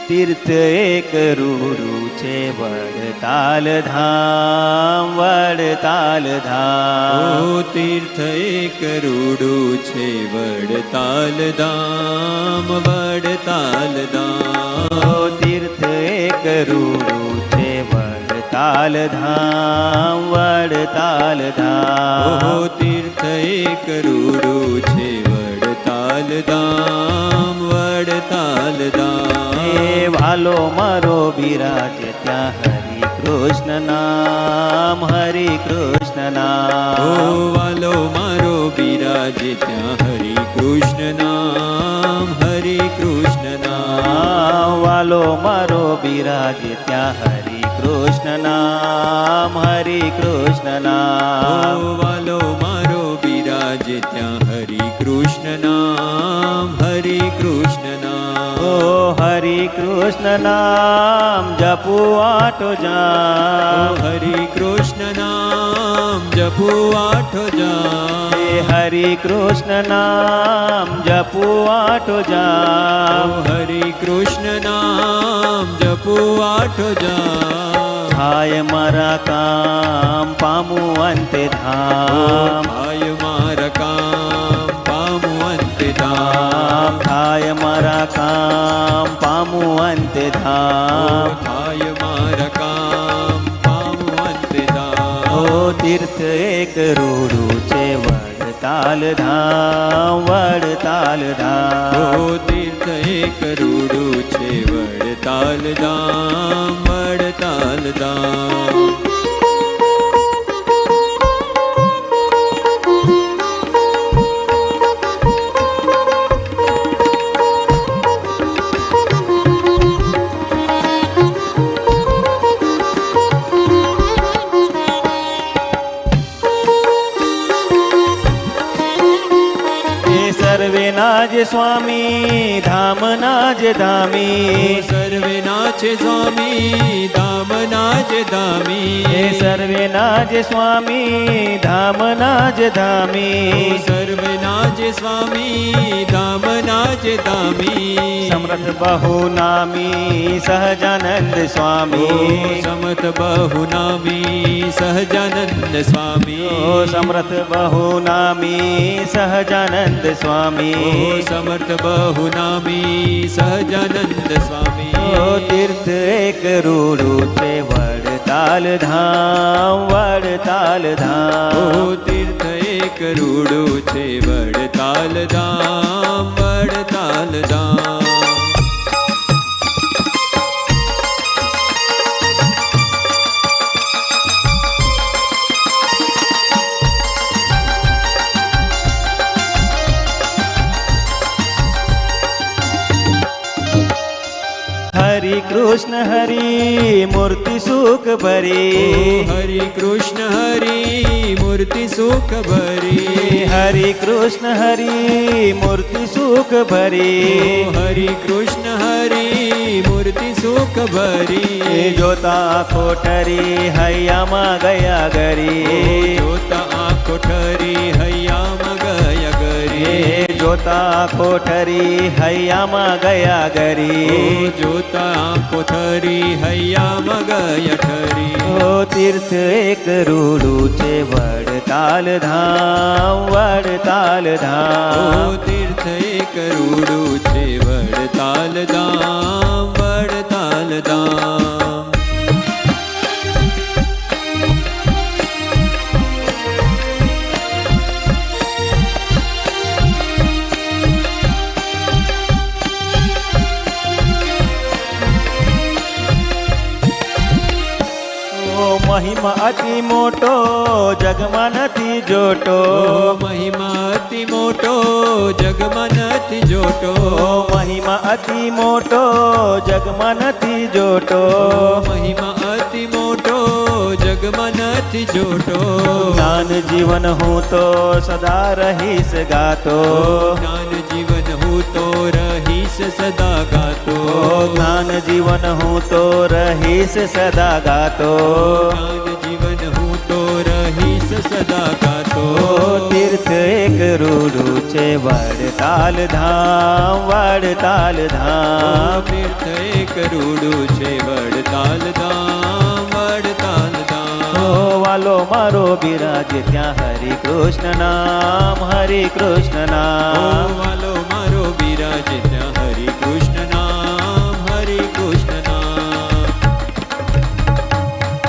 તીર્થ એક રૂડું છે વડતાલ ધામ, વડતાલ ધામ. ઓ તીર્થ એક રૂડું છે વડતાલ ધામ, વડતાલ ધામ. ઓ તીર્થ એક રૂડું છે વડતાલ ધામ, વડતાલ ધામ. ઓ તીર્થ એક રૂડું છે વડતાલ ધામ, વડતાલ ધામ. એ વાલો મારો બિરાજે ત્યાં હરિ કૃષ્ણ નામ, હરિ કૃષ્ણ નામ. ઓ વાલો મારો બિરાજે ત્યાં હરિ કૃષ્ણ નામ, હરિ કૃષ્ણ નામ. વાલો મારો બિરાજે ત્યાં હરિ કૃષ્ણ નામ, હરિ કૃષ્ણ નામ. ઓ વાલો મારો બિરાજે ત્યાં હરિ કૃષ્ણ નામ, હરિ કૃષ્ણ નામ. ઓ હરિ કૃષ્ણ નામ જપું આઠો જામ, હરિ કૃષ્ણ નામ જપું આઠો જામ. એ હરિ કૃષ્ણ નામ જપું આઠો જામ. હરિ કૃષ્ણ નામ જપું આઠો જામ. થાય મારા કામ પામું અંતે ધામ, થાય મારા કામ પામું અંતે ધામ. થાય મારા કામ પામું અંતે ધામ. થાય મારા કામ પામું અંતે ધામ. ઓ તીર્થ એક રૂડું છે વડતાલ ધામ, વડતાલ ધામ. ઓ તીર્થ એક રૂડું છે વડતાલ ધામ, વડતાલ ધામ. સર્વેના જ સ્વામી ધામના જ ધામી. સર્વેના છે સ્વામી ધામના જ ધામી. એ સર્વેના જ સ્વામી ધામના જ ધામી. સર્વેના જ સ્વામી ધામના જ ધામી. સમર્થ બહુ નામી સહજાનંદ સ્વામી. સમર્થ બહુ નામી સહજાનંદ સ્વામી. ઓ સમર્થ બહુ નામી સહજાનંદ સ્વામી. સમર્થ બહુ નામી સહજાનંદ સ્વામી. ઓ તીર્થ એક રૂડું છે વડતાલ ધામ, વડતાલ ધામ. ઓ તીર્થ એક રૂડું છે વડતાલ ધામ, વડતાલ ધામ. હરિ કૃષ્ણ હરિ મૂર્તિ સુખ ભરી. હરિ કૃષ્ણ હરિ મૂર્તિ સુખ ભરી. હરિ કૃષ્ણ હરિ મૂર્તિ સુખ ભરી. હરિ કૃષ્ણ હરિ મૂર્તિ સુખ ભરી. જોતા કોઠરી હૈયામાં ગયા ગરી. જોતા આંખો ઠરી હૈયામાં ગયા ગરી. જોતા કોઠરી હૈયામાં ગયા ગરી. જોતા આંખો ઠરી હૈયામાં ગયા ઠરી. ઓ તીર્થ એક રૂડું છે વડતાલ ધામ, વડતાલ ધામ. ઓ તીર્થ એક રૂડું છે વડતાલ ધામ, વડતાલ ધામ. મહિમા અતિ મોટો જગમાં નથી જોટો. મહિમા અતિ મોટો જગમાં નથી જોટો. મહિમા અતિ મોટો જગમાં નથી જોટો. મહિમા અતિ મોટો જગમાં નથી જોટો. જ્ઞાન જીવન હું તો સદા રહીશ ગાતો. જ્ઞાન જીવન હું તો રહીશ સદા ગાતો. જ્ઞાન જીવન હું તો રહીશ સદા ગાતો. જ્ઞાન જીવન હું તો રહીશ સદા ગાતો. તીર્થ એક રૂડું છે વડતાલ ધામ, વડતાલ ધામ. તીર્થ એક રૂડું છે વડતાલ ધામ, વડતાલ ધામ. ઓ વાલો મારો બિરાજે ત્યાં હરિ કૃષ્ણ નામ, હરિ કૃષ્ણ ઓ નામ. વાલો મારો બિરાજે ત્યાં